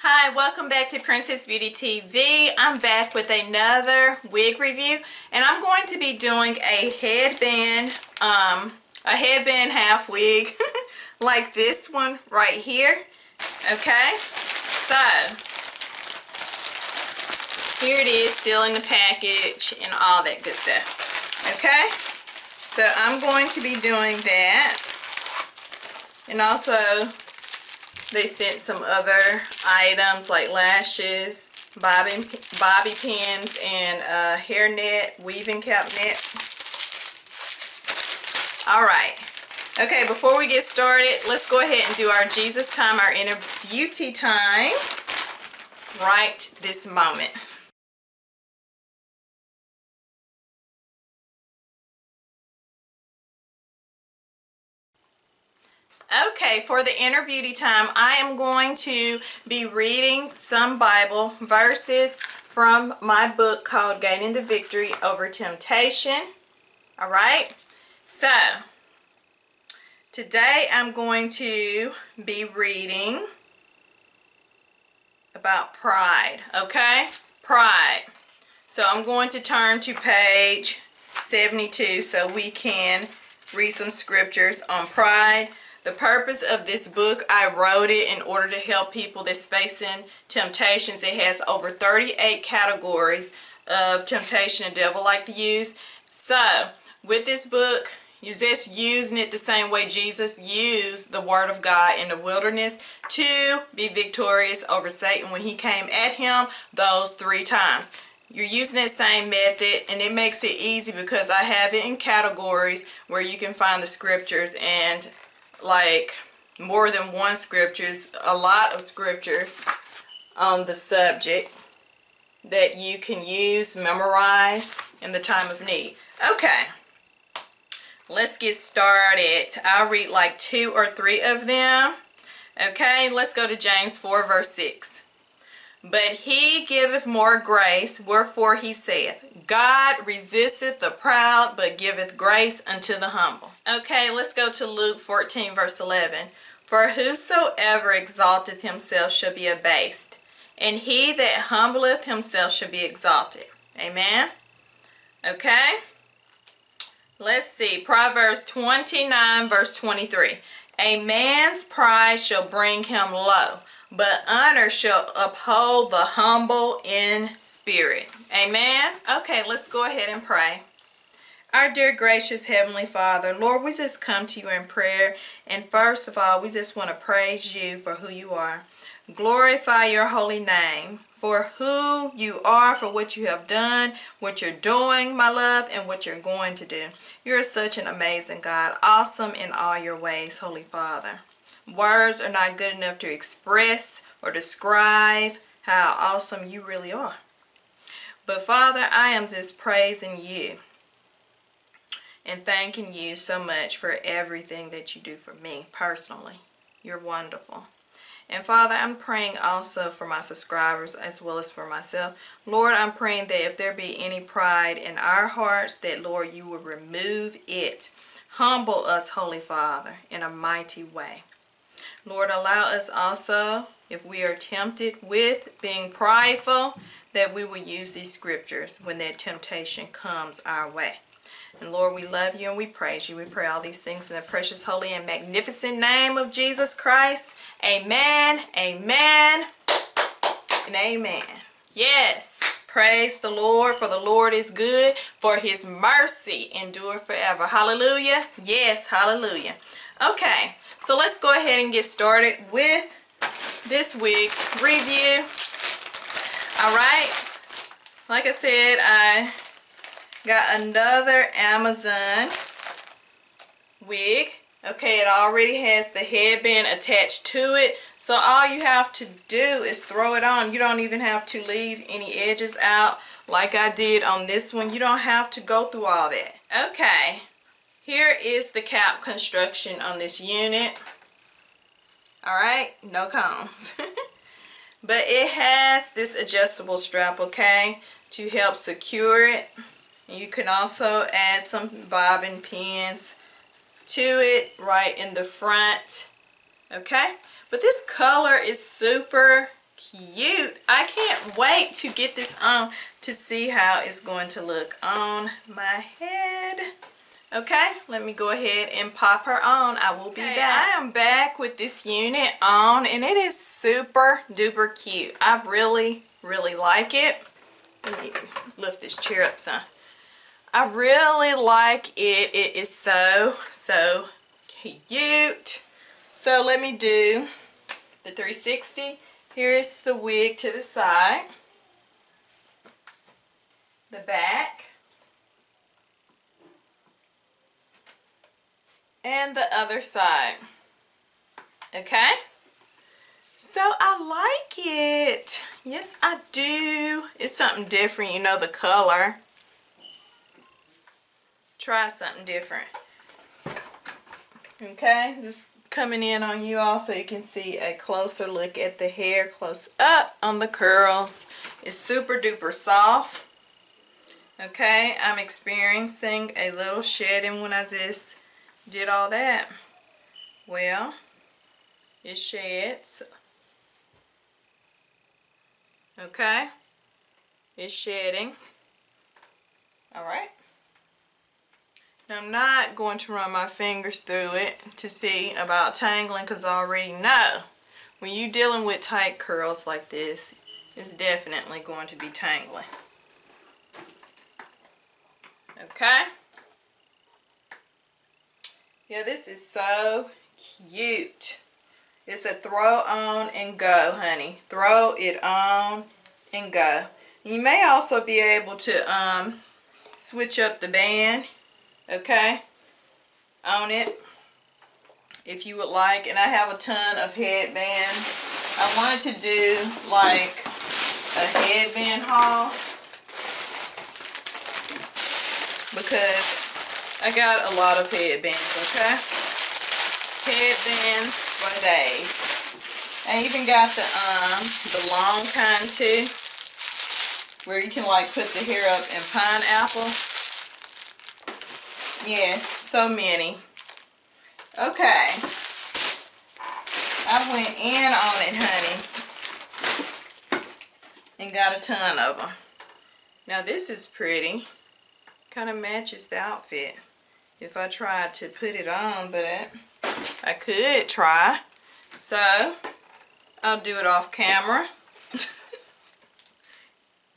Hi, welcome back to Princess Beauty TV. I'm back with another wig review, and I'm going to be doing a headband half wig like this one right here. Okay, so here it is, still in the package and all that good stuff. Okay, so I'm going to be doing that, and also they sent some other items like lashes, bobby pins, and hair net, weaving cap net. Alright. Okay, before we get started, let's go ahead and do our Jesus time, our inner beauty time, right this moment. Okay, for the inner beauty time, I am going to be reading some Bible verses from my book called Gaining the Victory Over Temptation. Alright, so today I'm going to be reading about pride. Okay, pride. So I'm going to turn to page 72 so we can read some scriptures on pride. The purpose of this book, I wrote it in order to help people that's facing temptations. It has over 38 categories of temptation the devil like to use. So, with this book, you're just using it the same way Jesus used the Word of God in the wilderness to be victorious over Satan when he came at him those 3 times. You're using that same method, and it makes it easy because I have it in categories where you can find the scriptures, and like more than one scriptures, a lot of scriptures on the subject that you can use, memorize in the time of need. Okay, let's get started. I'll read like 2 or 3 of them. Okay, let's go to James 4 verse 6. But he giveth more grace, wherefore he saith, God resisteth the proud, but giveth grace unto the humble. Okay, let's go to Luke 14 verse 11. For whosoever exalteth himself shall be abased, and he that humbleth himself shall be exalted. Amen. Okay, let's see, Proverbs 29 verse 23. A man's pride shall bring him low, but honor shall uphold the humble in spirit. Amen. Okay, let's go ahead and pray. Our dear gracious Heavenly Father, Lord, we just come to you in prayer, and first of all, we just want to praise you for who you are. Glorify your holy name for who you are, for what you have done, what you're doing, my love, and what you're going to do. You're such an amazing God, awesome in all your ways, Holy Father. Words are not good enough to express or describe how awesome you really are. But Father, I am just praising you and thanking you so much for everything that you do for me personally. You're wonderful. And Father, I'm praying also for my subscribers as well as for myself. Lord, I'm praying that if there be any pride in our hearts, that Lord, you will remove it. Humble us, Holy Father, in a mighty way. Lord, allow us also, if we are tempted with being prideful, that we will use these scriptures when that temptation comes our way. And Lord, we love you and we praise you. We pray all these things in the precious, holy, and magnificent name of Jesus Christ. Amen, amen, and amen. Yes, praise the Lord, for the Lord is good, for his mercy endure forever. Hallelujah. Yes, hallelujah. Okay, so let's go ahead and get started with this wig review. Alright, like I said, I got another Amazon wig. Okay, it already has the headband attached to it, so all you have to do is throw it on. You don't even have to leave any edges out like I did on this one. You don't have to go through all that. Okay, here is the cap construction on this unit. Alright, no combs. But it has this adjustable strap, okay, to help secure it. You can also add some bobbin pins to it right in the front. Okay, but this color is super cute. I can't wait to get this on to see how it's going to look on my head. Okay, let me go ahead and pop her on. I will be back. I am back with this unit on, and it is super duper cute. I really like it. Let me lift this chair up some. I really like it. It is so cute. So let me do the 360. Here's the wig to the side, the back, and the other side. Okay, so I like it. Yes, I do. It's something different, you know, the color. Try something different. Okay, just coming in on you all so you can see a closer look at the hair, close up on the curls. It's super duper soft. Okay, I'm experiencing a little shedding when I just did all that. Well, it sheds. Okay, it's shedding. All right. Now I'm not going to run my fingers through it to see about tangling, because I already know when you're dealing with tight curls like this, it's definitely going to be tangling. Okay. Yeah, this is so cute. It's a throw on and go, honey. Throw it on and go. You may also be able to switch up the band, okay, on it if you would like. And I have a ton of headbands. I wanted to do like a headband haul because I got a lot of headbands, okay? Headbands for days. I even got the long kind too, where you can like put the hair up in pineapple. Yes, so many. Okay. I went in on it, honey, and got a ton of them. Now this is pretty. Kind of matches the outfit. If I tried to put it on, but I could try. So I'll do it off camera.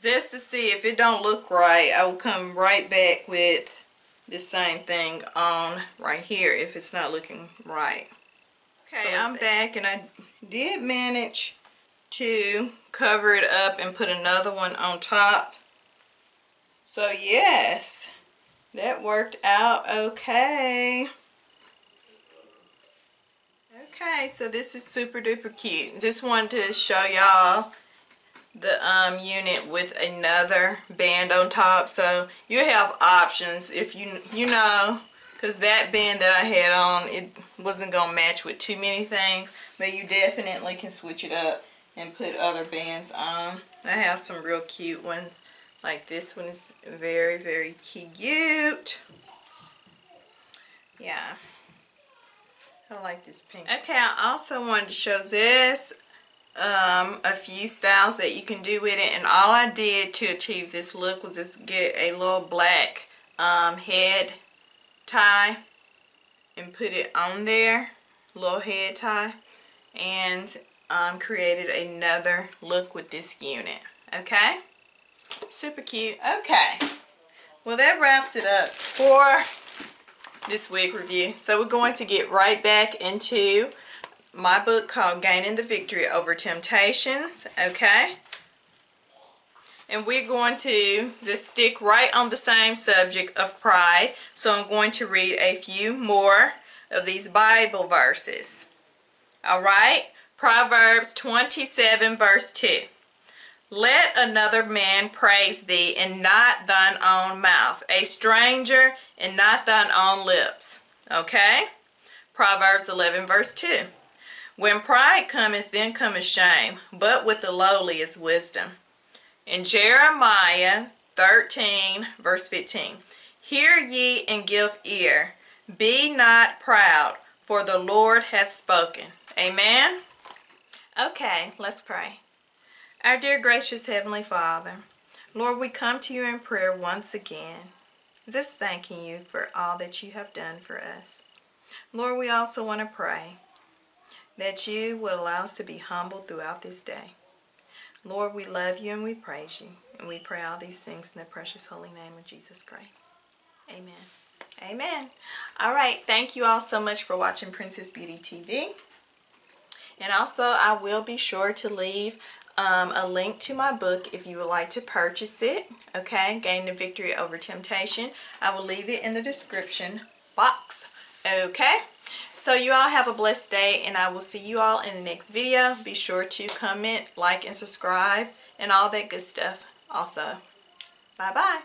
Just to see if it don't look right, I will come right back with the same thing on right here if it's not looking right. Okay, so I'm back, and I did manage to cover it up and put another one on top. So yes, that worked out okay. Okay, so this is super duper cute. Just wanted to show y'all the unit with another band on top, so you have options if you know, because that band that I had on, it wasn't gonna match with too many things, but you definitely can switch it up and put other bands on. I have some real cute ones, like this one is very cute. Yeah, I like this pink. Okay, I also wanted to show this a few styles that you can do with it, and all I did to achieve this look was just get a little black head tie and put it on there, little head tie, and created another look with this unit. Okay, super cute. Okay, well that wraps it up for this wig review. So we're going to get right back into my book called Gaining the Victory Over Temptations, okay? And we're going to just stick right on the same subject of pride. So I'm going to read a few more of these Bible verses. All right? Proverbs 27 verse 2. Let another man praise thee, and not thine own mouth, a stranger, and not thine own lips. Okay? Proverbs 11 verse 2. When pride cometh, then cometh shame, but with the lowly is wisdom. In Jeremiah 13 verse 15. Hear ye and give ear. Be not proud, for the Lord hath spoken. Amen? Okay, let's pray. Our dear gracious Heavenly Father, Lord, we come to you in prayer once again, just thanking you for all that you have done for us. Lord, we also want to pray that you will allow us to be humble throughout this day. Lord, we love you and we praise you. And we pray all these things in the precious holy name of Jesus Christ. Amen. Amen. All right. Thank you all so much for watching Princess Beauty TV. And also, I will be sure to leave a link to my book if you would like to purchase it. Okay, Gain the Victory Over Temptation. I will leave it in the description box. Okay, so you all have a blessed day, and I will see you all in the next video. Be sure to comment, like, and subscribe, and all that good stuff also. Bye-bye.